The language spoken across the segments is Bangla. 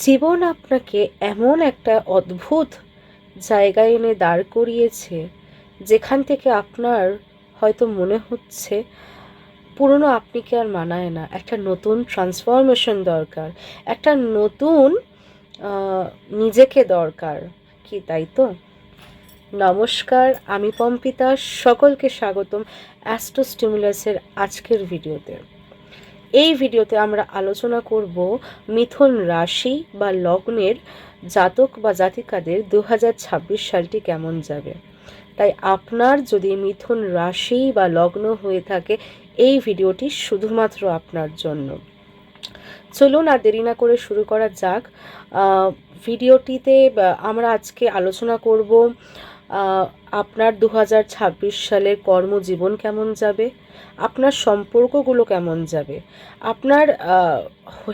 জীবন আপনাকে এমন একটা অদ্ভুত জায়গায় এনে দাঁড় করিয়েছে, যেখান থেকে আপনার হয়তো মনে হচ্ছে পুরনো আপনিকে আর মানায় না, একটা নতুন ট্রান্সফরমেশন দরকার, একটা নতুন নিজেকে দরকার। কি তাই তো? নমস্কার, আমি পম্পিতা। সকলকে স্বাগতম অ্যাস্ট্রো স্টিমুলাসের আজকের ভিডিওতে। এই ভিডিওতে আমরা আলোচনা করব মিথুন রাশি বা লগ্নের জাতক বা জাতিকাদের 2026 সালটি কেমন যাবে। তাই আপনার যদি মিথুন রাশি বা লগ্ন হয়ে থাকে, এই ভিডিওটি শুধুমাত্র আপনার জন্য। চলুন আর দেরি না করে শুরু করা যাক। ভিডিওটিতে আমরা আজকে আলোচনা করব আপনার 2026 সালের কর্মজীবন কেমন যাবে, আপনার সম্পর্কগুলো কেমন যাবে, আপনার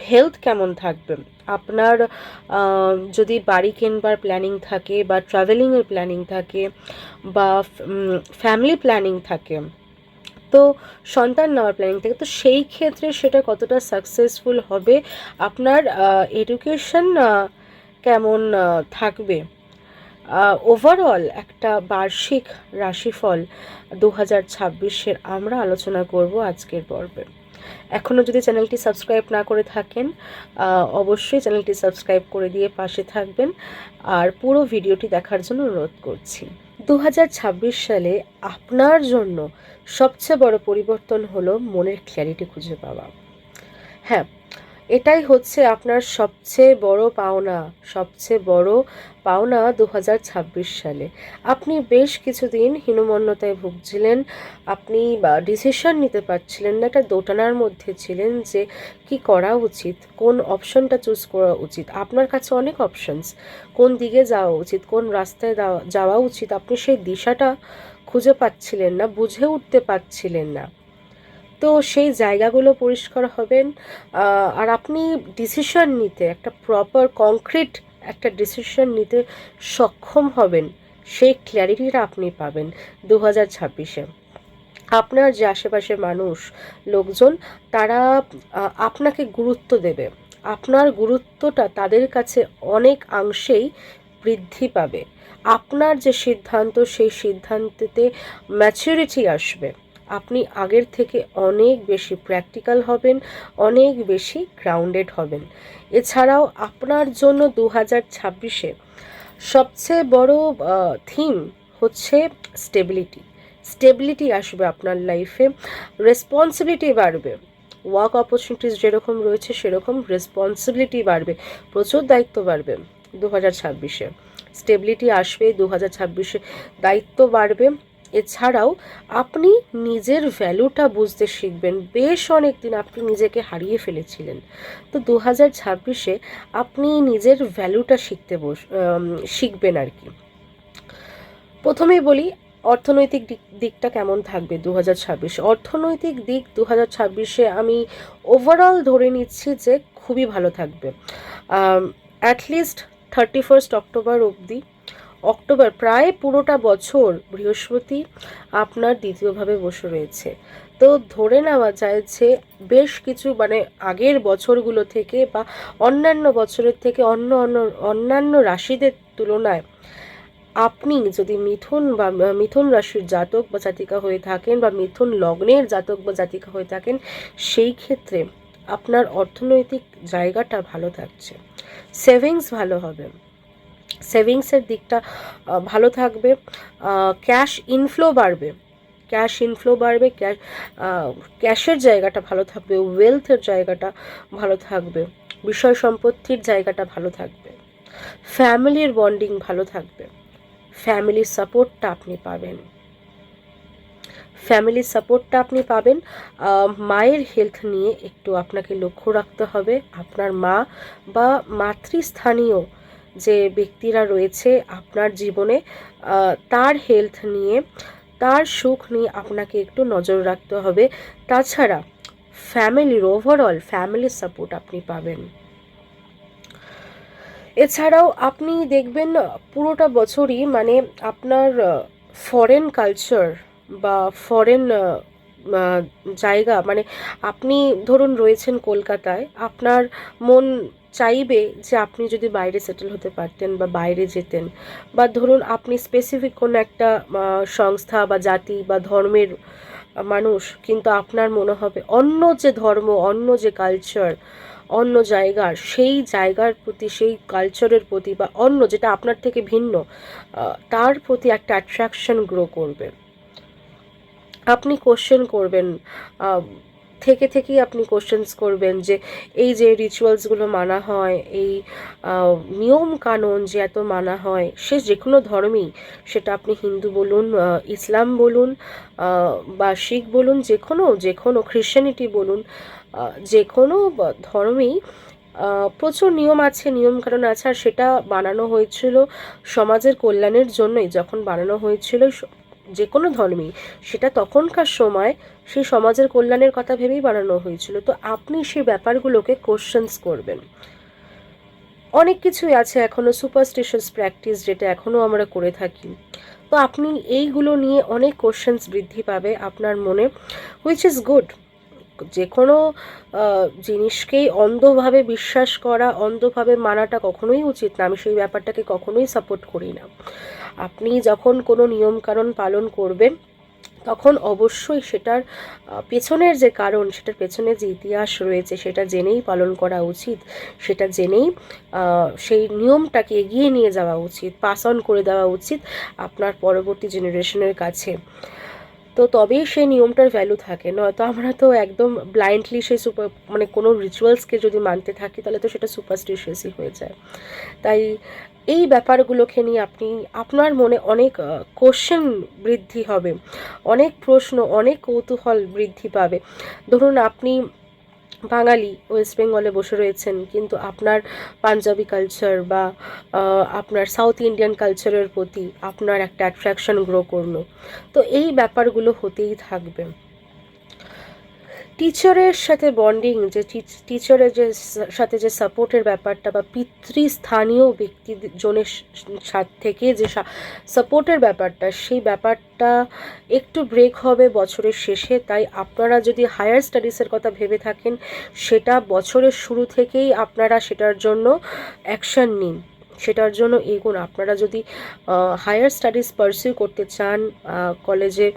হেলথ কেমন থাকবে, আপনার যদি বাড়ি কেনবার প্ল্যানিং থাকে বা ট্রাভেলিংয়ের প্ল্যানিং থাকে বা ফ্যামিলি প্ল্যানিং থাকে, তো সন্তান নেওয়ার প্ল্যানিং থাকে, তো সেই ক্ষেত্রে সেটা কতটা সাকসেসফুল হবে, আপনার এডুকেশন কেমন থাকবে, ওভারঅল একটা বার্ষিক রাশিফল 2026-এর আমরা আলোচনা করব আজকের পর্বে। এখনও যদি চ্যানেলটি সাবস্ক্রাইব না করে থাকেন, অবশ্যই চ্যানেলটি সাবস্ক্রাইব করে দিয়ে পাশে থাকবেন আর পুরো ভিডিওটি দেখার জন্য অনুরোধ করছি। 2026 সালে আপনার জন্য সবচেয়ে বড় পরিবর্তন হলো মনের ক্ল্যারিটি খুঁজে পাওয়া। হ্যাঁ, এটাই হচ্ছে আপনার সবচেয়ে বড় পাওনা, সবচেয়ে বড় পাওনা 2026 সালে। আপনি বেশ কিছুদিন হীনমন্যতায় ভুগছিলেন, আপনি ডিসিশন নিতে পারছিলেন না, একটা দোটানার মধ্যে ছিলেন যে কি করা উচিত, কোন অপশনটা চুজ করা উচিত। আপনার কাছে অনেক অপশনস, কোন দিকে যাওয়া উচিত, কোন রাস্তায় যাওয়া উচিত, আপনি সেই দিশাটা খুঁজে পাচ্ছিলেন না, বুঝে উঠতে পারছিলেন না। তো সেই জায়গাগুলো পরিষ্কার হবেন, আর আপনি ডিসিশন নিতে একটা প্রপার কংক্রিট একটা ডিসিশন নিতে সক্ষম হবেন। সেই ক্ল্যারিটিটা আপনি পাবেন 2026-এ। আপনার যে আশেপাশের মানুষ, লোকজন, তারা আপনাকে গুরুত্ব দেবে। আপনার গুরুত্বটা তাদের কাছে অনেক অংশেই বৃদ্ধি পাবে। আপনার যে সিদ্ধান্ত, সেই সিদ্ধান্তেতে ম্যাচুরিটি আসবে। আপনি আগের থেকে অনেক বেশি প্র্যাকটিক্যাল হবেন, অনেক বেশি গ্রাউন্ডেড হবেন। এছাড়াও আপনার জন্য 2026-এ সবচেয়ে বড় থিম হচ্ছে স্টেবিলিটি। স্টেবিলিটি আসবে আপনার লাইফে, রেসপন্সিবিলিটি বাড়বে। ওয়ার্ক অপরচুনিটিস যেরকম রয়েছে সেরকম রেসপন্সিবিলিটি বাড়বে, প্রচুর দায়িত্ব বাড়বে 2026-এ। স্টেবিলিটি আসবে 2026-এ, দায়িত্ব বাড়বে। এছাড়াও আপনি নিজের ভ্যালুটা বুঝতে শিখবেন। বেশ অনেক দিন আপনি নিজেকে হারিয়ে ফেলেছিলেন, তো 2026-এ আপনি নিজের ভ্যালুটা শিখবেন আর কি। প্রথমেই বলি অর্থনৈতিক দিকটা কেমন থাকবে 2026। অর্থনৈতিক দিক 2026-এ আমি ওভারঅল ধরে নিচ্ছি যে খুবই ভালো থাকবে। অ্যাটলিস্ট 31 অক্টোবর অবধি, অক্টোবর প্রায় পুরোটা বছর বৃহস্পতি আপনার দ্বিতীয়ভাবে বসে রয়েছে। তো ধরে নেওয়া যায় যে বেশ কিছু আগের বছরগুলো থেকে বা অন্যান্য বছরের থেকে অন্যান্য রাশিদের তুলনায় আপনি যদি মিথুন রাশির জাতক বা জাতিকা হয়ে থাকেন বা মিথুন লগ্নের জাতক বা জাতিকা হয়ে থাকেন, সেই ক্ষেত্রে আপনার অর্থনৈতিক জায়গাটা ভালো থাকছে। সেভিংস ভালো হবে, সেভিংসের দিকটা ভালো থাকবে। ক্যাশ ইনফ্লো বাড়বে, ক্যাশের জায়গাটা ভালো থাকবে, ওয়েলথের জায়গাটা ভালো থাকবে, বিষয় সম্পত্তির জায়গাটা ভালো থাকবে, ফ্যামিলির বন্ডিং ভালো থাকবে, ফ্যামিলির সাপোর্টটা আপনি পাবেন। মায়ের হেলথ নিয়ে একটু আপনাকে লক্ষ্য রাখতে হবে। আপনার মা বা মাতৃস্থানীয় যে ব্যক্তিরা রয়েছে আপনার জীবনে, তার হেলথ নিয়ে, তার সুখ নিয়ে আপনাকে একটু নজর রাখতে হবে। তাছাড়া ওভারঅল ফ্যামিলির সাপোর্ট আপনি পাবেন। এছাড়াও আপনি দেখবেন পুরোটা বছরই আপনার ফরেন কালচার বা ফরেন জায়গা, আপনি ধরুন রয়েছেন কলকাতায়, আপনার মন চাইবে যে আপনি যদি বাইরে সেটেল হতে পারতেন বা বাইরে যেতেন, বা ধরুন আপনি স্পেসিফিক কোনো একটা সংস্থা বা জাতি বা ধর্মের মানুষ, কিন্তু আপনার মনে হবে অন্য যে ধর্ম, অন্য যে কালচার, অন্য জায়গার, সেই জায়গার প্রতি, সেই কালচারের প্রতি, বা অন্য যেটা আপনার থেকে ভিন্ন, তার প্রতি একটা অ্যাট্রাকশন গ্রো করবে। আপনি কোশ্চেন করবেন, থেকেই আপনি কোশ্চেন্স করবেন যে এই যে রিচুয়ালসগুলো মানা হয়, এই নিয়ম কানুন যে এত মানা হয়, সে যে কোনো ধর্মেই, সেটা আপনি হিন্দু বলুন, ইসলাম বলুন, বা শিখ বলুন, যে কোনো খ্রিশ্চানিটি বলুন, যে কোনো ধর্মেই প্রচুর নিয়ম আছে, নিয়মকানুন আছে, আর সেটা বানানো হয়েছিল সমাজের কল্যাণের জন্যই। যখন বানানো হয়েছিল যে কোনো ধর্মেই, সেটা তখনকার সময় সেই সমাজের কল্যাণের কথা ভেবেই বানানো হয়েছিল। তো আপনি সেই ব্যাপারগুলোকে কোশ্চেন্স করবেন। অনেক কিছুই আছে এখনও সুপারস্টিশিয়াস প্র্যাকটিস, যেটা এখনও আমরা করে থাকি। তো আপনি এইগুলো নিয়ে অনেক কোশ্চেন্স বৃদ্ধি পাবে আপনার মনে, হুইচ ইজ গুড। যে কোনো জিনিসকেই অন্ধভাবে বিশ্বাস করা, অন্ধভাবে মানাটা কখনোই উচিত না। আমি সেই ব্যাপারটাকে কখনোই সাপোর্ট করি না। আপনি যখন কোনো নিয়মকানুন পালন করবেন, তখন অবশ্যই সেটার পেছনের যে কারণ, সেটার পেছনে যে ইতিহাস রয়েছে, সেটা জেনেই পালন করা উচিত। সেটা জেনেই সেই নিয়মটাকে এগিয়ে নিয়ে যাওয়া উচিত, পাস অন করে দেওয়া উচিত আপনার পরবর্তী জেনারেশনের কাছে। তো তবেই সেই নিয়মটার ভ্যালু থাকে। নয়তো আমরা তো একদম ব্লাইন্ডলি সেই মানে কোনো রিচুয়ালসকে যদি মানতে থাকি, তাহলে তো সেটা সুপারস্টিশিয়াসই হয়ে যায়। তাই এই ব্যাপারগুলোকে নিয়ে আপনার মনে অনেক কোশ্চেন বৃদ্ধি হবে, অনেক প্রশ্ন, অনেক কৌতূহল বৃদ্ধি পাবে। ধরুন আপনি বাঙালি, ওয়েস্ট বেঙ্গলে বসে রয়েছেন, কিন্তু আপনার পাঞ্জাবি কালচার বা আপনার সাউথ ইন্ডিয়ান কালচারের প্রতি আপনার একটা অ্যাট্রাকশন গ্রো করলো। তো এই ব্যাপারগুলো হতেই থাকবে। টিচারের সাথে বন্ডিং, যে টিচারের সাথে যে সাপোর্টের ব্যাপারটা, বা পিতৃস্থানীয় ব্যক্তিজনের থেকে যে সাপোর্টের ব্যাপারটা, সেই ব্যাপারটা একটু ব্রেক হবে বছরের শেষে। তাই আপনারা যদি হায়ার স্টাডিজের কথা ভেবে থাকেন, সেটা বছরের শুরু থেকেই আপনারা সেটার জন্য অ্যাকশান নিন, সেটার জন্য এগোন। আপনারা যদি হায়ার স্টাডিজ পারসিউ করতে চান, কলেজে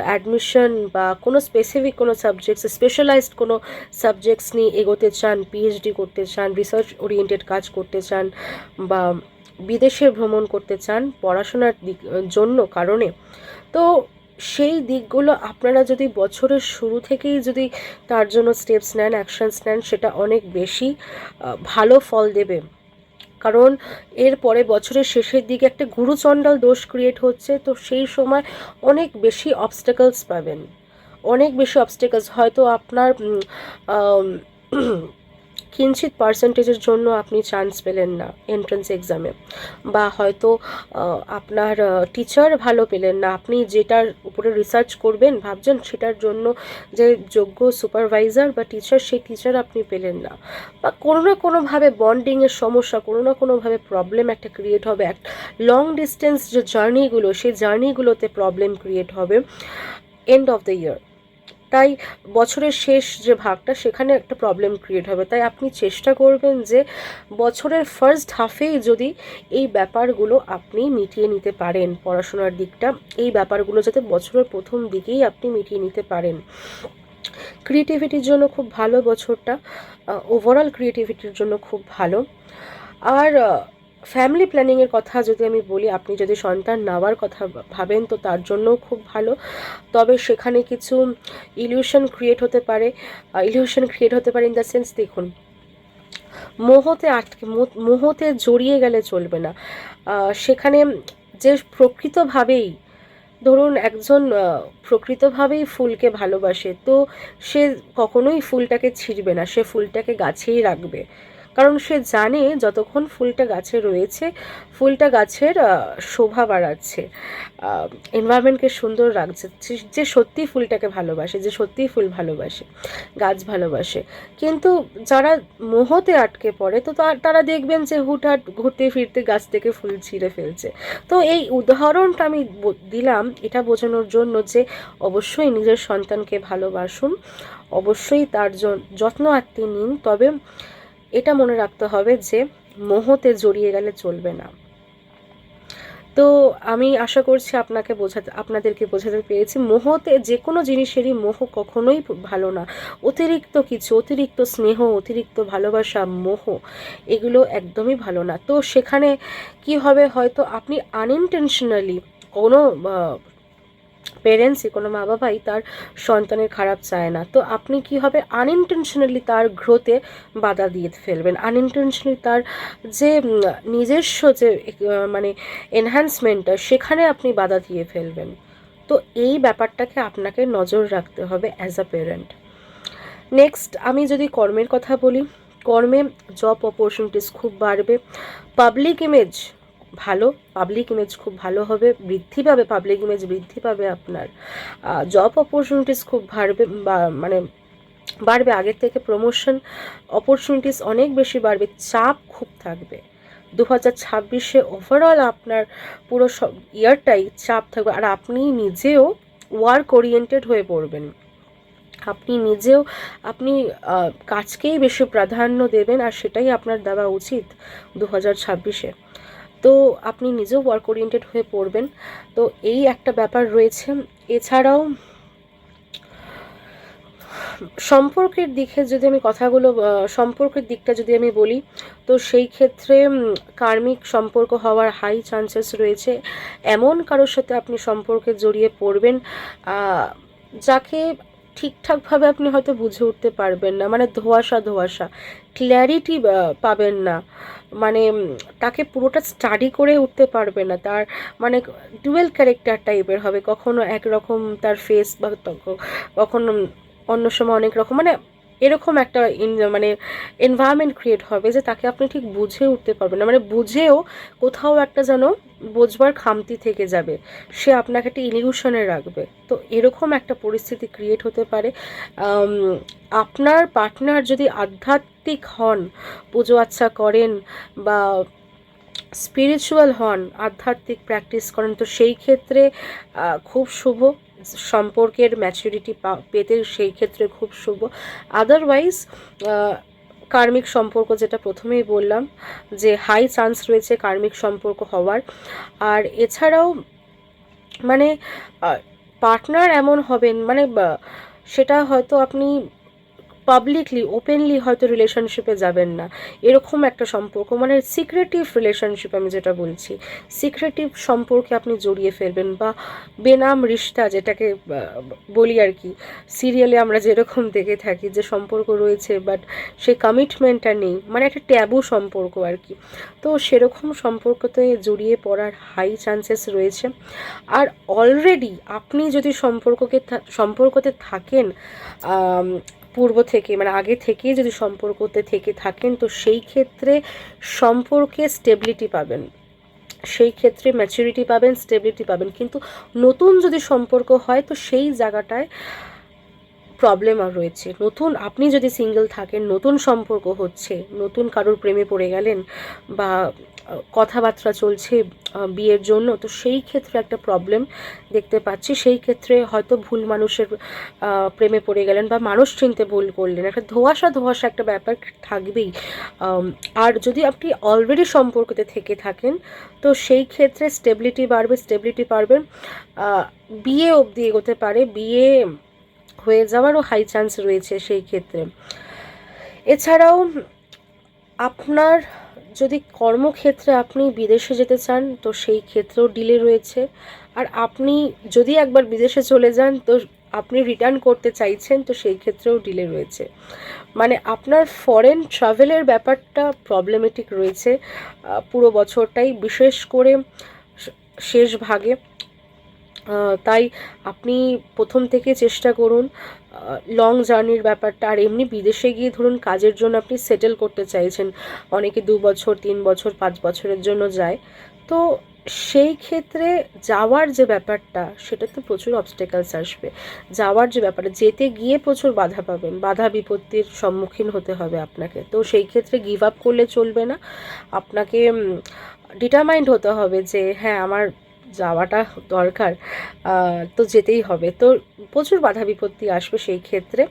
অ্যাডমিশন বা কোনো স্পেসিফিক কোনো সাবজেক্টস, স্পেশালাইজড কোনো সাবজেক্টস নিয়ে এগোতে চান, পিএইচডি করতে চান, রিসার্চ ওরিয়েন্টেড কাজ করতে চান, বা বিদেশে ভ্রমণ করতে চান পড়াশোনার জন্য কারণে, তো সেই দিকগুলো আপনারা যদি বছরের শুরু থেকেই যদি তার জন্য স্টেপস নেন, অ্যাকশনস নেন, সেটা অনেক বেশি ভালো ফল দেবে। কারণ এরপরে বছরের শেষের দিকে একটা গুরুচণ্ডাল দোষ ক্রিয়েট হচ্ছে। তো সেই সময় অনেক বেশি অবস্টেকলস পাবেন, অনেক বেশি অবস্টেকলস। হয়তো আপনার কিঞ্চিত পার্সেন্টেজের জন্য আপনি চান্স পেলেন না এন্ট্রান্স এক্সামে, বা হয়তো আপনার টিচার ভালো পেলেন না, আপনি যেটার উপরে রিসার্চ করবেন ভাবছেন, সেটার জন্য যে যোগ্য সুপারভাইজার বা টিচার, সেই টিচার আপনি পেলেন না, বা কোনো না কোনোভাবে বন্ডিংয়ের সমস্যা, কোনো না কোনোভাবে প্রবলেম একটা ক্রিয়েট হবে। এক লং ডিস্টেন্স যে জার্নিগুলো, সেই জার্নিগুলোতে প্রবলেম ক্রিয়েট হবে এন্ড অফ দ্য ইয়ার। তাই বছরের শেষ যে ভাগটা, সেখানে একটা প্রবলেম ক্রিয়েট হবে। তাই আপনি চেষ্টা করবেন যে বছরের ফার্স্ট হাফেই যদি এই ব্যাপারগুলো আপনি মিটিয়ে নিতে পারেন, পড়াশোনার দিকটা, এই ব্যাপারগুলো যাতে বছরের প্রথম দিকেই আপনি মিটিয়ে নিতে পারেন। ক্রিয়েটিভিটির জন্য খুব ভালো বছরটা, ওভারঅল ক্রিয়েটিভিটির জন্য খুব ভালো। আর ফ্যামিলি প্ল্যানিংয়ের কথা যদি আমি বলি, আপনি যদি সন্তান নেওয়ার কথা ভাবেন, তো তার জন্যও খুব ভালো। তবে সেখানে কিছু ইলিউশন ক্রিয়েট হতে পারে। ইন দ্য সেন্স, দেখুন, মোহতে জড়িয়ে গেলে চলবে না। সেখানে যে প্রকৃতভাবেই, ধরুন একজন প্রকৃতভাবেই ফুলকে ভালোবাসে, তো সে কখনোই ফুলটাকে ছিঁড়বে না, সে ফুলটাকে গাছেই রাখবে। কারণ সে জানে যতক্ষণ ফুলটা গাছে রয়েছে, ফুলটা গাছের শোভা বাড়াচ্ছে, এনভায়রনমেন্টকে সুন্দর রাখছে। যে সত্যিই ফুলটাকে ভালোবাসে, যে সত্যিই ফুল ভালোবাসে, গাছ ভালোবাসে। কিন্তু যারা মোহতে আটকে পড়ে, তো তারা দেখবেন যে হুটহাট ঘুরতে ফিরতে গাছ থেকে ফুল ছিঁড়ে ফেলছে। তো এই উদাহরণটা আমি দিলাম এটা বোঝানোর জন্য যে অবশ্যই নিজের সন্তানকে ভালোবাসুন, অবশ্যই তার যত্ন আত্মি নিন। তবে এটা মনে রাখতে হবে যে মোহতে জড়িয়ে গেলে চলবে না। তো আমি আশা করছি আপনাদেরকে বোঝাতে পেরেছি। মোহতে, যে কোনো জিনিসেরই মোহ কখনোই ভালো না। অতিরিক্ত কিছু, অতিরিক্ত স্নেহ, অতিরিক্ত ভালোবাসা, মোহ, এগুলো একদমই ভালো না। তো সেখানে কি হবে, হয়তো আপনি আনইনটেনশনালি কোনো পেরেন্টসই, কোনো মা বাবাই তার সন্তানের খারাপ চায় না। তো আপনি কি হবে, আনইনটেনশনালি তার গ্রোথে বাধা দিয়ে ফেলবেন, আনইনটেনশনালি তার যে নিজস্ব যে মানে এনহ্যান্সমেন্টটা, সেখানে আপনি বাধা দিয়ে ফেলবেন। তো এই ব্যাপারটাকে আপনাকে নজর রাখতে হবে অ্যাজ আ পেরেন্ট। নেক্সট, আমি যদি কর্মের কথা বলি, কর্মে জব অপরচুনিটিস খুব বাড়বে। পাবলিক ইমেজ ভালো, পাবলিক ইমেজ খুব ভালো হবে, বৃদ্ধি পাবে, পাবলিক ইমেজ বৃদ্ধি পাবে আপনার। জব অপরচুনিটিস খুব মানে বাড়বে আগের থেকে, প্রমোশন অপরচুনিটিস অনেক বেশি বাড়বে, চাপ খুব থাকবে। 2026-এ ওভারঅল আপনার পুরো ইয়ারটাই চাপ থাকবে, আর আপনি নিজেও ওয়ার্ক ওরিয়েন্টেড হয়ে পড়বেন। আপনি কাজকেই বেশি প্রাধান্য দেবেন, আর সেটাই আপনার দেওয়া উচিত 2026-এ। তো আপনি নিজেও ওয়ার্ক ওরিয়েন্টেড হয়ে পড়বেন। তো এই একটা ব্যাপার রয়েছে। এছাড়াও সম্পর্কের দিকটা যদি আমি বলি, তো সেই ক্ষেত্রে কার্মিক সম্পর্ক হওয়ার হাই চান্সেস রয়েছে। এমন কারোর সাথে আপনি সম্পর্কে জড়িয়ে পড়বেন যাকে ঠিকঠাকভাবে আপনি হয়তো বুঝে উঠতে পারবেন না, মানে ধোঁয়াশা ক্ল্যারিটি পাবেন না, মানে তাকে পুরোটা স্টাডি করে উঠতে পারবে না। তার মানে ডুয়েল ক্যারেক্টার টাইপের হবে, কখনো একরকম তার ফেস, বা কখনো অন্য সময় অনেক রকম, মানে এরকম একটা মানে এনভায়রনমেন্ট ক্রিয়েট হবে যে তাকে আপনি ঠিক বুঝে উঠতে পারবেন না, মানে বুঝেও কোথাও একটা যেন বোঝবার খামতি থেকে যাবে, সে আপনাকে একটা ইলিউশনে রাখবে। তো এরকম একটা পরিস্থিতি ক্রিয়েট হতে পারে। আপনার পার্টনার যদি আধ্যাত্মিক হন, পুজো আচ্ছা করেন, বা স্পিরিচুয়াল হন, আধ্যাত্মিক প্র্যাকটিস করেন, তো সেই ক্ষেত্রে খুব শুভ, সম্পর্কের ম্যাচুরিটি পেতে সেই ক্ষেত্রে খুব শুভ। আদারওয়াইজ কার্মিক সম্পর্ক, যেটা প্রথমেই বললাম, যে হাই চান্স রয়েছে কার্মিক সম্পর্ক হওয়ার। আর এছাড়াও মানে পার্টনার এমন হবেন, মানে সেটা হয়তো আপনি পাবলিকলি ওপেনলি হয়তো রিলেশনশিপে যাবেন না, এরকম একটা সম্পর্ক, মানে সিক্রেটিভ রিলেশনশিপ, আমি যেটা বলছি সিক্রেটিভ সম্পর্কে আপনি জড়িয়ে ফেলবেন, বা বেনাম রিশতা যেটাকে বলি আর কি, সিরিয়ালে আমরা যেরকম দেখে থাকি যে সম্পর্ক রয়েছে বাট সেই কমিটমেন্টটা নেই, মানে একটা ট্যাবু সম্পর্ক আর কি। তো সেরকম সম্পর্কতে জড়িয়ে পড়ার হাই চান্সেস রয়েছে। আর অলরেডি আপনি যদি সম্পর্কতে থাকেন পূর্ব থেকে, মানে আগে থেকেই যদি সম্পর্কতে থেকে থাকেন, তো সেই ক্ষেত্রে সম্পর্কে স্টেবিলিটি পাবেন, সেই ক্ষেত্রে ম্যাচুরিটি পাবেন, স্টেবিলিটি পাবেন। কিন্তু নতুন যদি সম্পর্ক হয়, তো সেই জায়গাটায় প্রবলেম আর রয়েছে। আপনি যদি সিঙ্গেল থাকেন, নতুন সম্পর্ক হচ্ছে, নতুন কারোর প্রেমে পড়ে গেলেন, বা কথাবার্তা চলছে বিয়ের জন্য, তো সেই ক্ষেত্রে একটা প্রবলেম দেখতে পাচ্ছি। সেই ক্ষেত্রে হয়তো ভুল মানুষের প্রেমে পড়ে গেলেন, বা মানুষ চিনতে ভুল করলেন, একটা ধোঁয়াশা একটা ব্যাপার থাকবেই। আর যদি আপনি অলরেডি সম্পর্কতে থেকে থাকেন, তো সেই ক্ষেত্রে স্টেবিলিটি পারবেন, বিয়ে অবধি এগোতে পারে, বিয়ে হয়ে যাওয়ারও হাই চান্স রয়েছে সেই ক্ষেত্রে। এছাড়াও আপনার যদি কর্মক্ষেত্রে আপনি বিদেশে যেতে চান, তো সেই ক্ষেত্রেও ডিলে রয়েছে। আর আপনি যদি একবার বিদেশে চলে যান, তো আপনি রিটার্ন করতে চাইছেন, তো সেই ক্ষেত্রেও ডিলে রয়েছে। মানে আপনার ফরেন ট্রাভেলের ব্যাপারটা প্রবলেমেটিক রয়েছে পুরো বছরটাই, বিশেষ করে শেষ ভাগে। তাই আপনি প্রথম থেকে চেষ্টা করুন লং জার্নির ব্যাপারটা। আর এমনি বিদেশে গিয়ে ধরুন কাজের জন্য আপনি সেটেল করতে চাইছেন, অনেকে 2 বছর 3 বছর 5 বছরের জন্য যায়, তো সেই ক্ষেত্রে যাওয়ার যে ব্যাপারটা, সেটাতে প্রচুর অবস্টেকলস আসবে। যাওয়ার যে ব্যাপারটা, যেতে গিয়ে প্রচুর বাধা পাবেন, বাধা বিপত্তির সম্মুখীন হতে হবে আপনাকে। তো সেই ক্ষেত্রে গিভ আপ করলে চলবে না, আপনাকে ডিটারমাইন্ড হতে হবে যে হ্যাঁ, আমার যাওয়াটা দরকার, তো যেতেই হবে। তো প্রচুর বাধা বিপত্তি আসবে সেই ক্ষেত্রে।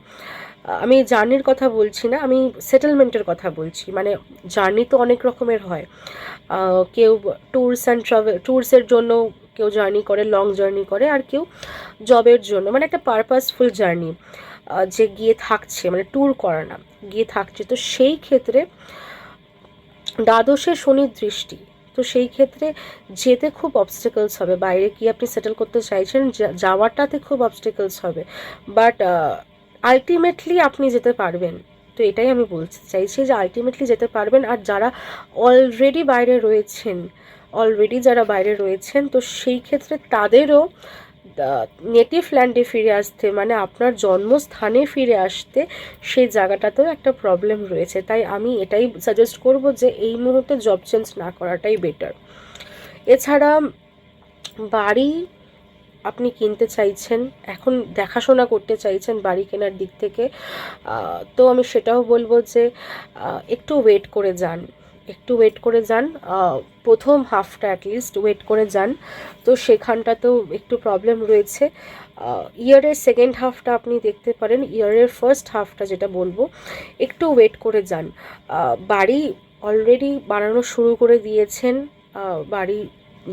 আমি জার্নির কথা বলছি না, আমি সেটেলমেন্টের কথা বলছি। মানে জার্নি তো অনেক রকমের হয়, কেউ ট্যুরসের জন্য কেউ জার্নি করে, লং জার্নি করে, আর কেউ জবের জন্য, মানে একটা পারপাসফুল জার্নি, যে গিয়ে থাকছে, মানে ট্যুর করা না, গিয়ে থাকছে। তো সেই ক্ষেত্রে দ্বাদশে শনির দৃষ্টি, তো সেই ক্ষেত্রে যেতে খুব অবস্টেকলস হবে। বাইরে কি আপনি সেটেল করতে চাইছেন, যাওয়াটাতে খুব অবস্টেকলস হবে, বাট আলটিমেটলি আপনি যেতে পারবেন। তো এটাই আমি বলতে চাইছি যে আলটিমেটলি যেতে পারবেন। আর যারা অলরেডি বাইরে রয়েছেন, যারা বাইরে রয়েছেন, তো সেই ক্ষেত্রে তাদেরও নেটিভ ল্যান্ডে ফিরে আসতে, মানে আপনার জন্মস্থানে ফিরে আসতে, সেই জায়গাটাতেও একটা প্রবলেম রয়েছে। তাই আমি এটাই সাজেস্ট করব যে এই মুহূর্তে জব চেঞ্জ না করাটাই বেটার। এছাড়া বাড়ি আপনি কিনতে চাইছেন, এখন দেখাশোনা করতে চাইছেন বাড়ি কেনার দিক থেকে, তো আমি সেটাও বলবো যে একটু ওয়েট করে যান, একটু ওয়েট করে যান, প্রথম হাফটা অ্যাটলিস্ট ওয়েট করে যান। তো সেখানটাতেও একটু প্রবলেম রয়েছে। ইয়ারের সেকেন্ড হাফটা আপনি দেখতে পারেন, ইয়ারের ফার্স্ট হাফটা যেটা বলবো, একটু ওয়েট করে যান। বাড়ি অলরেডি বানানো শুরু করে দিয়েছেন, বাড়ি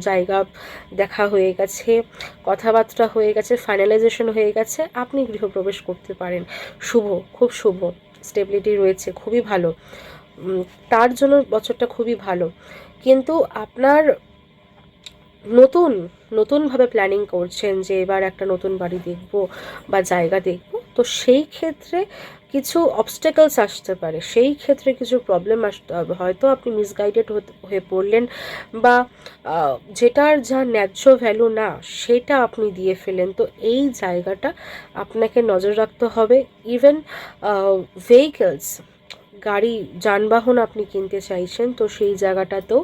জায়গা দেখা হয়ে গেছে, কথাবার্তা হয়ে গেছে, ফাইনালাইজেশন হয়ে গেছে, আপনি গৃহপ্রবেশ করতে পারেন। শুভ, খুব শুভ, স্টেবিলিটি রয়েছে, খুবই ভালো, তার জন্য বছরটা খুবই ভালো। কিন্তু আপনার নতুনভাবে প্ল্যানিং করছেন যে এবার একটা নতুন বাড়ি দেখব বা জায়গা দেখব, তো সেই ক্ষেত্রে কিছু অবস্টেকলস আসতে পারে, সেই ক্ষেত্রে কিছু প্রবলেম আসতে হবে। হয়তো আপনি মিসগাইডেড হয়ে পড়লেন, বা যেটার যা ন্যায্য ভ্যালু না সেটা আপনি দিয়ে ফেলেন। তো এই জায়গাটা আপনাকে নজর রাখতে হবে। ইভেন ভেহিকলস, গাড়ি যানবাহন আপনি কিনতে চাইছেন, তো সেই জায়গাটাতেও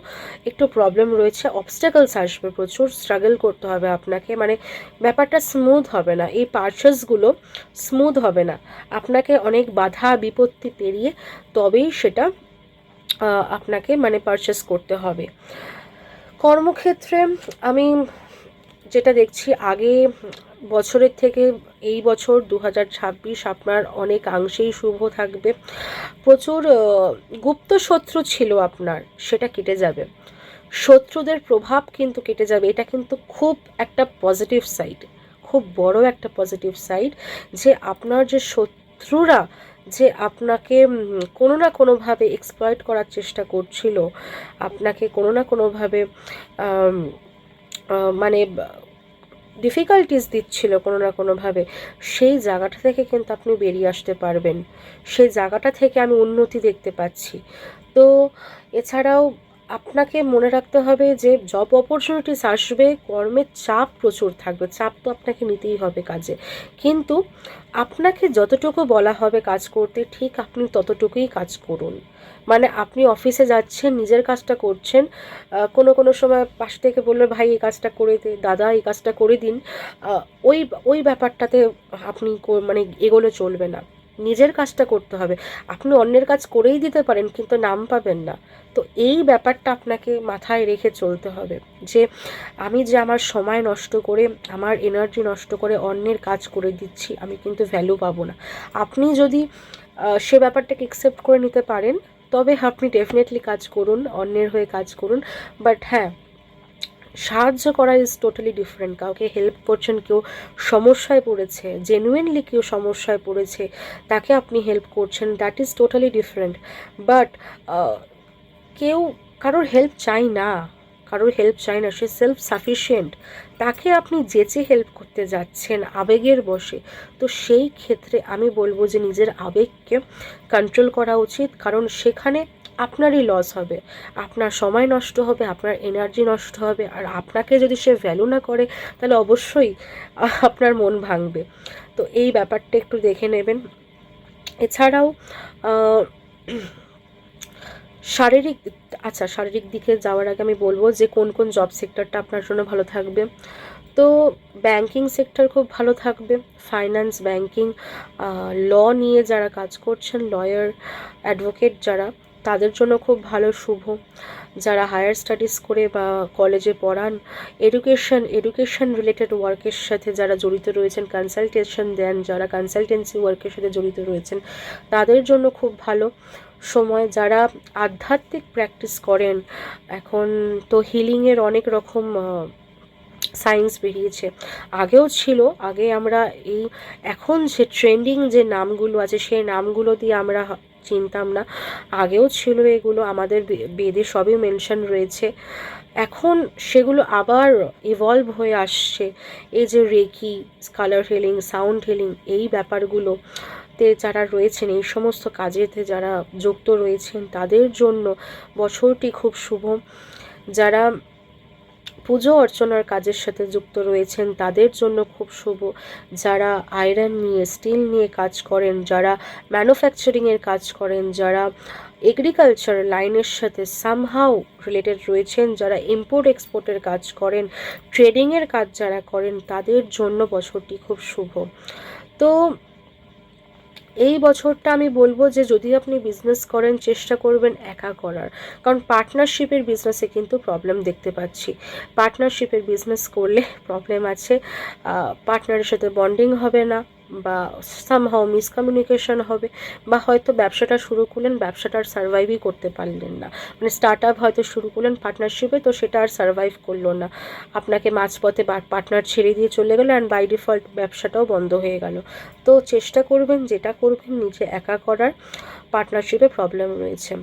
একটু প্রবলেম রয়েছে, অবস্ট্যাকলস আসবে, প্রচুর স্ট্রাগল করতে হবে আপনাকে, মানে ব্যাপারটা স্মুথ হবে না, এই পারচেসগুলো স্মুথ হবে না, আপনাকে অনেক বাধা বিপত্তি পেরিয়ে তবেই সেটা আপনাকে মানে পারচেস করতে হবে। কর্মক্ষেত্রে আমি যেটা দেখছি, আগে বছরের থেকে এই বছর 2026 আপনার অনেকাংশেই শুভ থাকবে। প্রচুর গুপ্ত শত্রু ছিল আপনার, সেটা কেটে যাবে, শত্রুদের প্রভাব কিন্তু কেটে যাবে। এটা কিন্তু খুব একটা পজিটিভ সাইড, খুব বড় একটা পজিটিভ সাইড, যে আপনার যে শত্রুরা যে আপনাকে কোনো না কোনোভাবে এক্সপ্লয়েট করার চেষ্টা করছিল, আপনাকে কোনো না কোনোভাবে মানে ডিফিকাল্টিস দিচ্ছিল কোনো না কোনোভাবে, সেই জায়গাটা থেকে কিন্তু আপনি বেরিয়ে আসতে পারবেন, সেই জায়গাটা থেকে আমি উন্নতি দেখতে পাচ্ছি। তো এছাড়াও আপনাকে মনে রাখতে হবে যে জব অপরচুনিটিস আসবে, কর্মের চাপ প্রচুর থাকবে, চাপ তো আপনাকে নিতেই হবে কাজে, কিন্তু আপনাকে যতটুকু বলা হবে কাজ করতে, ঠিক আপনি ততটুকুই কাজ করুন। মানে আপনি অফিসে যাচ্ছেন, নিজের কাজটা করছেন, কোনো কোনো সময় পাশ থেকে বললো ভাই এই কাজটা করে দে, দাদা এই কাজটা করে দিন, ওই ওই ব্যাপারটাতে আপনি মানে এগোলে চলবে না, নিজের কাজটা করতে হবে। আপনি অন্যের কাজ করেই দিতে পারেন কিন্তু নাম পাবেন না। তো এই ব্যাপারটা আপনাকে মাথায় রেখে চলতে হবে যে আমি যে আমার সময় নষ্ট করে, আমার এনার্জি নষ্ট করে অন্যের কাজ করে দিচ্ছি, আমি কিন্তু ভ্যালু পাবো না। আপনি যদি সে ব্যাপারটাকে অ্যাকসেপ্ট করে নিতে পারেন, তবে আপনি ডেফিনেটলি কাজ করুন, অন্যের হয়ে কাজ করুন। বাট হ্যাঁ, সাহায্য করা ইজ টোটালি ডিফারেন্ট। কাউকে হেল্প করছেন, কেউ সমস্যায় পড়েছে, জেনুইনলি কেউ সমস্যায় পড়েছে, তাকে আপনি হেল্প করছেন, that is totally different. But কেউ কারোর হেল্প চাই না, কারোর হেল্প চাই না, সে সেলফ সাফিসিয়েন্ট, তাকে আপনি যেচে হেল্প করতে যাচ্ছেন আবেগের বশে, তো সেই ক্ষেত্রে আমি বলবো যে নিজের আবেগকে কন্ট্রোল করা উচিত, কারণ সেখানে আপনারই লস হবে, আপনার সময় নষ্ট হবে, আপনার এনার্জি নষ্ট হবে, আর আপনাকে যদি সে ভ্যালু না করে তাহলে অবশ্যই আপনার মন ভাঙবে। তো এই ব্যাপারটা একটু দেখে নেবেন। এছাড়াও শারীরিক, আচ্ছা শারীরিক দিকে যাওয়ার আগে আমি বলবো যে কোন কোন জব সেক্টরটা আপনার জন্য ভালো থাকবে। তো ব্যাংকিং সেক্টর খুব ভালো থাকবে, ফাইন্যান্স, ব্যাংকিং, ল নিয়ে যারা কাজ করছেন, লয়ার, অ্যাডভোকেট যারা, তাদের জন্য খুব ভালো শুভ। যারা হায়ার স্টাডিজ করে বা কলেজে পড়ান, এডুকেশন রিলেটেড ওয়ার্কের সাথে যারা জড়িত রয়েছেন, কনসালটেশন দেন, যারা কনসালটেন্সি ওয়ার্কের সাথে জড়িত রয়েছেন, তাদের জন্য খুব ভালো সময়। যারা আধ্যাত্মিক প্র্যাকটিস করেন, এখন তো হিলিংয়ের অনেক রকম সায়েন্স বেরিয়েছে, আগেও ছিল। আগে আমরা এখন যে ট্রেন্ডিং যে নামগুলো আছে সেই নামগুলো দিয়ে আমরা চিনতাম না, আগেও ছিল এগুলো, আমাদের বেদে সবই মেনশন রয়েছে। এখন সেগুলো আবার ইভলভ হয়ে আসছে। এই যে reiki, colour healing, sound healing, এই ব্যাপারগুলোতে যারা রয়েছেন, এই সমস্ত কাজেতে যারা যুক্ত রয়েছেন, তাদের জন্য বছরটি খুব শুভ। যারা পুজো অর্চনার কাজের সাথে যুক্ত রয়েছেন, তাদের জন্য খুব শুভ। যারা আয়রন নিয়ে, স্টিল নিয়ে কাজ করেন, যারা ম্যানুফ্যাকচারিংয়ের কাজ করেন, যারা এগ্রিকালচার লাইনের সাথে সামহাউ রিলেটেড রয়েছেন, যারা ইম্পোর্ট এক্সপোর্টের কাজ করেন, ট্রেডিংয়ের কাজ যারা করেন, তাদের জন্য বছরটি খুব শুভ। তো এই বছরটা আমি বলবো যে যদি আপনি বিজনেস করেন, চেষ্টা করবেন একা করার, কারণ পার্টনারশিপের বিজনেসে কিন্তু প্রবলেম দেখতে পাচ্ছি। পার্টনারশিপের বিজনেস করলে প্রবলেম আছে, পার্টনারের সাথে বন্ডিং হবে না, বা সামহাও মিসকমিউনিকেশন হবে, বা হয়তো ব্যবসাটা শুরু করলেন, ব্যবসাটা আর সার্ভাইভই করতে পারলেন না, মানে স্টার্ট আপ হয়তো শুরু করলেন পার্টনারশিপে, তো সেটা আর সার্ভাইভ করলো না, আপনাকে মাঝপথে পার্টনার ছেড়ে দিয়ে চলে গেলো, অ্যান্ড বাই ডিফল্ট ব্যবসাটাও বন্ধ হয়ে গেল। তো চেষ্টা করবেন যেটা করবেন নিজে একা করার, পার্টনারশিপে প্রবলেম রয়েছে।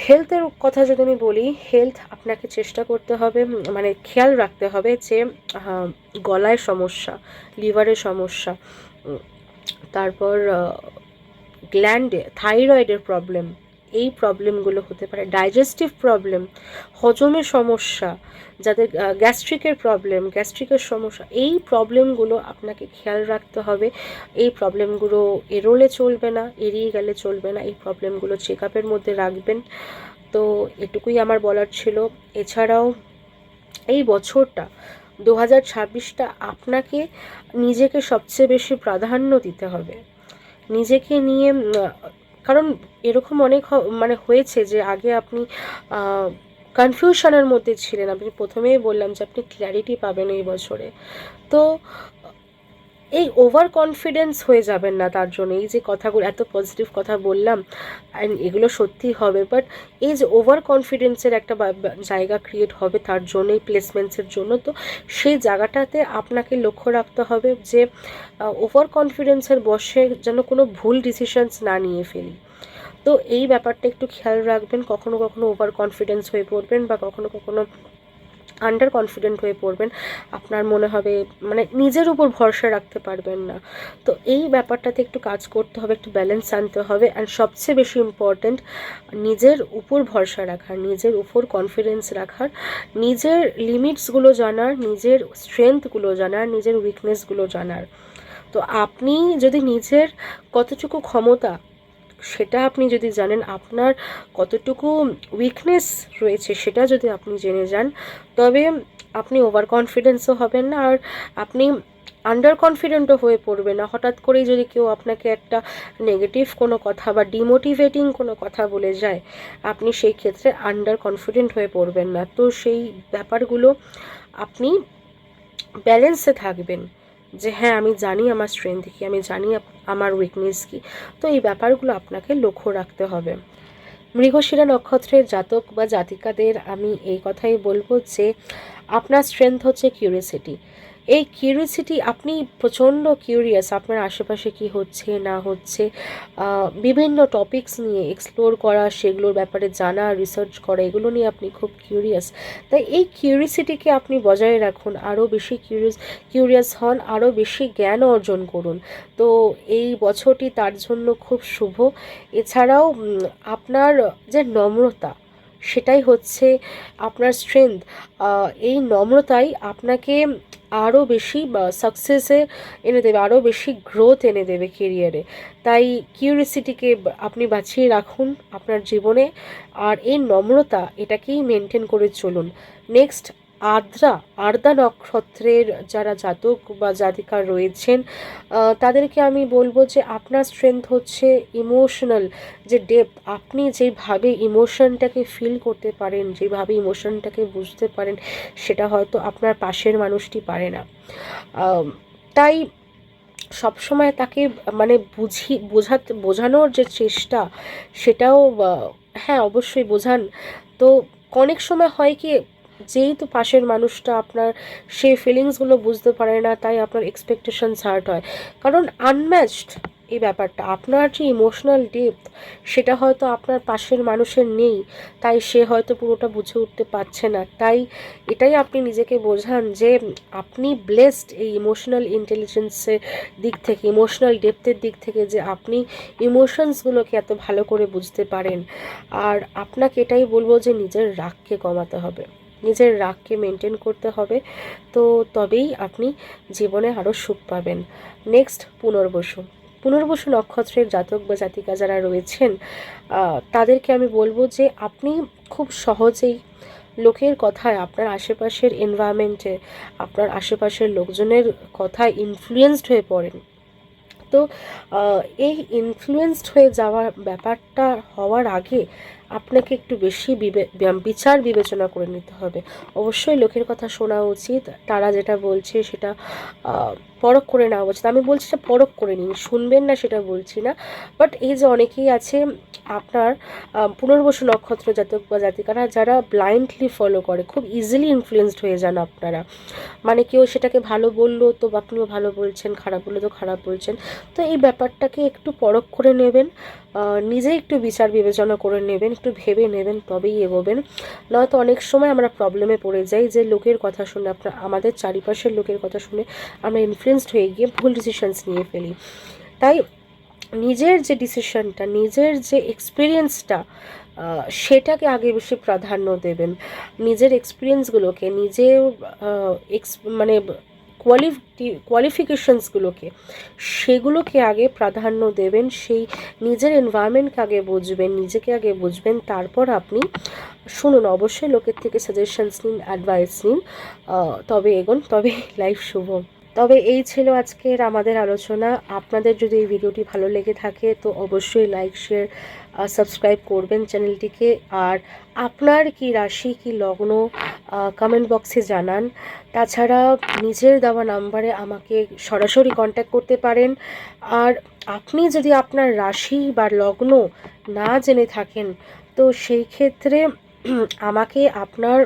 হেলথের কথা যদি আমি বলি, হেলথ আপনাকে চেষ্টা করতে হবে, মানে খেয়াল রাখতে হবে যে গলায় সমস্যা, লিভারের সমস্যা, তারপর গ্ল্যান্ডে থাইরয়েডের প্রবলেম, এই প্রবলেমগুলো হতে পারে, ডাইজেস্টিভ প্রবলেম, হজমের সমস্যা, যাদের গ্যাস্ট্রিকের সমস্যা, এই প্রবলেমগুলো আপনাকে খেয়াল রাখতে হবে। এই প্রবলেমগুলো এড়োলে চলবে না, এড়িয়ে গেলে চলবে না, এই প্রবলেমগুলো চেক আপের মধ্যে রাখবেন। তো এটুকুই আমার বলার ছিল। এছাড়াও এই বছরটা 2026টা আপনাকে নিজেকে সবচেয়ে বেশি প্রাধান্য দিতে হবে, নিজেকে নিয়ে, কারণ এরকম অনেক মানে হয়েছে যে আগে আপনি কনফিউশনের মধ্যে ছিলেন, আপনি প্রথমেই বললাম যে আপনি ক্ল্যারিটি পাবেন এই বছরে। তো এই ওভার কনফিডেন্স হয়ে যাবেন না তার জন্য, এই যে কথাগুলো এত পজিটিভ কথা বললাম অ্যান্ড এগুলো সত্যি হবে, বাট এই যে ওভার কনফিডেন্সের একটা জায়গা ক্রিয়েট হবে তার জন্য, এই প্লেসমেন্টসের জন্য, তো সেই জায়গাটাতে আপনাকে লক্ষ্য রাখতে হবে যে ওভার কনফিডেন্সের বশে যেন কোনো ভুল ডিসিশনস না নিয়ে ফেলি। তো এই ব্যাপারটা একটু খেয়াল রাখবেন, কখনো কখনো ওভার কনফিডেন্স হয়ে পড়বেন, বা কখনো কখনো আন্ডার কনফিডেন্ট হয়ে পড়বেন, আপনার মনে হবে মানে নিজের উপর ভরসা রাখতে পারবেন না। তো এই ব্যাপারটাতে একটু কাজ করতে হবে, একটু ব্যালেন্স আনতে হবে, অ্যান্ড সবচেয়ে বেশি ইম্পর্ট্যান্ট নিজের উপর ভরসা রাখার, নিজের উপর কনফিডেন্স রাখার, নিজের লিমিটসগুলো জানার, নিজের স্ট্রেংথগুলো জানার, নিজের উইকনেসগুলো জানার। তো আপনি যদি নিজের কতটুকু ক্ষমতা সেটা আপনি যদি জানেন, আপনার কতটুকু উইকনেস রয়েছে সেটা যদি আপনি জেনে যান, তবে আপনি ওভার কনফিডেন্সও হবেন না, আর আপনি আন্ডার কনফিডেন্টও হয়ে পড়বে না। হঠাৎ করেই যদি কেউ আপনাকে একটা নেগেটিভ কোনো কথা বা ডিমোটিভেটিং কোনো কথা বলে যায়, আপনি সেই ক্ষেত্রে আন্ডার কনফিডেন্ট হয়ে পড়বেন না। তো সেই ব্যাপারগুলো আপনি ব্যালেন্সে থাকবেন, যে হ্যাঁ আমি জানি আমার স্ট্রেংথ কী, আমি জানি আমার উইকনেস কী। তো এই ব্যাপারগুলো আপনাকে লক্ষ্য রাখতে হবে। মৃগশিরা নক্ষত্রের জাতক বা জাতিকাদের আমি এই কথাই বলবো যে আপনার স্ট্রেংথ হচ্ছে কিউরিয়াসিটি। এই কিউরিয়াসিটি, আপনি প্রচণ্ড কিউরিয়াস, আপনার আশেপাশে কি হচ্ছে না হচ্ছে, বিভিন্ন টপিকস নিয়ে এক্সপ্লোর করা, সেগুলোর ব্যাপারে জানা, রিসার্চ করা, এগুলো নিয়ে আপনি খুব কিউরিয়াস। তাই এই কিউরিয়াসিটিকে আপনি বজায় রাখুন, আরও বেশি কিউরিয়াস হন, আরও বেশি জ্ঞান অর্জন করুন। তো এই বছরটি তার জন্য খুব শুভ। এছাড়াও আপনার যে নম্রতা, সেটাই হচ্ছে আপনার স্ট্রেংথ। এই নম্রতাই আপনাকে আরও বেশি সাকসেসে এনে দেবে, আরও বেশি গ্রোথ এনে দেবে কেরিয়ারে। তাই কিউরিয়াসিটিকে আপনি বাঁচিয়ে রাখুন আপনার জীবনে, আর এই নম্রতা এটাকেই মেনটেন করে চলুন। নেক্সট আর্দ্রা নক্ষত্রের যারা জাতক বা জাতিকা রয়েছেন, তাদেরকে আমি বলবো যে আপনার স্ট্রেংথ হচ্ছে ইমোশনাল যে ডেপথ, আপনি যেভাবে ইমোশনটাকে ফিল করতে পারেন, যেভাবে ইমোশনটাকে বুঝতে পারেন, সেটা হয়তো আপনার পাশের মানুষটি পারে না। তাই সবসময় তাকে মানে বোঝানোর যে চেষ্টা, সেটাও হ্যাঁ অবশ্যই বোঝান। তো অনেক সময় হয় কি, যেহেতু পাশের মানুষটা আপনার সেই ফিলিংসগুলো বুঝতে পারে না, তাই আপনার এক্সপেকটেশনস হার্ট হয়, কারণ আনম্যাচড এই ব্যাপারটা। আপনার যে ইমোশনাল ডেপথ, সেটা হয়তো আপনার পাশের মানুষের নেই, তাই সে হয়তো পুরোটা বুঝে উঠতে পারছে না। তাই এটাই আপনি নিজেকে বোঝান যে আপনি ব্লেসড এই ইমোশনাল ইন্টেলিজেন্সের দিক থেকে, ইমোশনাল ডেপথের দিক থেকে, যে আপনি ইমোশনসগুলোকে এত ভালো করে বুঝতে পারেন। আর আপনাকে এটাই বলবো যে নিজের রাগকে কমাতে হবে, নিজের রাগকে মেনটেন করতে হবে, তো তবেই আপনি জীবনে আরও সুখ পাবেন। নেক্সট, পুনর্বসু নক্ষত্রের জাতক বা জাতিকা যারা রয়েছেন, তাদেরকে আমি বলবো যে আপনি খুব সহজেই লোকের কথায়, আপনার আশেপাশের এনভায়রনমেন্টে, আপনার আশেপাশের লোকজনের কথায় ইনফ্লুয়েন্সড হয়ে পড়েন। তো এই ইনফ্লুয়েন্সড হয়ে যাওয়ার ব্যাপারটা হওয়ার আগে আপনাকে একটু বেশি বিচার বিবেচনা করে নিতে হবে। অবশ্যই লোকের কথা শোনা উচিত, তারা যেটা বলছে সেটা পরখ করে নেওয়া উচিত। আমি বলছি যে পরখ করে নিন, শুনবেন না সেটা বলছি না, বাট এই যে অনেকেই আছে আপনার পুনর্বসু নক্ষত্র জাতক বা জাতিকারা, যারা ব্লাইন্ডলি ফলো করে, খুব ইজিলি ইনফ্লুয়েন্সড হয়ে যান আপনারা। মানে কেউ সেটাকে ভালো বললো তো আপনিও ভালো বলছেন, খারাপ বললো তো খারাপ বলছেন। তো এই ব্যাপারটাকে একটু পরখ করে নেবেন, নিজে একটু বিচার বিবেচনা করে নেবেন, একটু ভেবে নেবেন, তবেই এগোবেন। নয়তো অনেক সময় আমরা প্রবলেমে পড়ে যাই, যে লোকের কথা শুনে, আমাদের চারিপাশের লোকের কথা শুনে আমরা ইনফ্লুয়েন্সড হয়ে গিয়ে ভুল ডিসিশনস নিয়ে ফেলি। তাই নিজের যে ডিসিশনটা, নিজের যে এক্সপিরিয়েন্সটা, সেটাকে আগে বেশি প্রাধান্য দেবেন। নিজের এক্সপিরিয়েন্সগুলোকে, নিজের মানে কোয়ালিফিকেশনসগুলোকে, সেগুলোকে আগে প্রাধান্য দেবেন। সেই নিজের এনভায়রনমেন্টকে আগে বুঝবেন, নিজেকে আগে বুঝবেন, তারপর আপনি শুনুন। অবশ্যই লোকের থেকে সাজেশনস নিন, অ্যাডভাইস নিন, তবে এগোন, তবে লাইফ শুভ। তবে এই ছিল আজকের আমাদের আলোচনা। আপনাদের যদি এই ভিডিওটি ভালো লেগে থাকে তো অবশ্যই লাইক, শেয়ার, সাবস্ক্রাইব করবেন চ্যানেলটিকে। আর আপনার কি রাশি, কি লগ্ন, কমেন্ট বক্সে জানান। তাছাড়া নিজের দেওয়া নাম্বারে আমাকে সরাসরি কন্ট্যাক্ট করতে পারেন। আর আপনি যদি আপনার রাশি বা লগ্ন না জেনে থাকেন, তো সেই ক্ষেত্রে আমাকে আপনার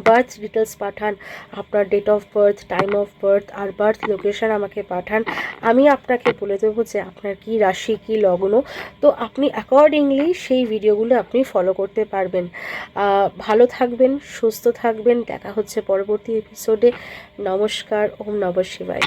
বার্থ ডিটেলস পাঠান, আপনার date of birth, time of birth আর বার্থ লোকেশন আমাকে পাঠান। আমি আপনাকে বলে দেবো যে আপনার কি রাশি, কি লগ্ন, তো আপনি অ্যাকর্ডিংলি সেই ভিডিওগুলো আপনি ফলো করতে পারবেন। ভালো থাকবেন, সুস্থ থাকবেন, দেখা হচ্ছে পরবর্তী এপিসোডে। নমস্কার, ওম নমঃ শিবায়।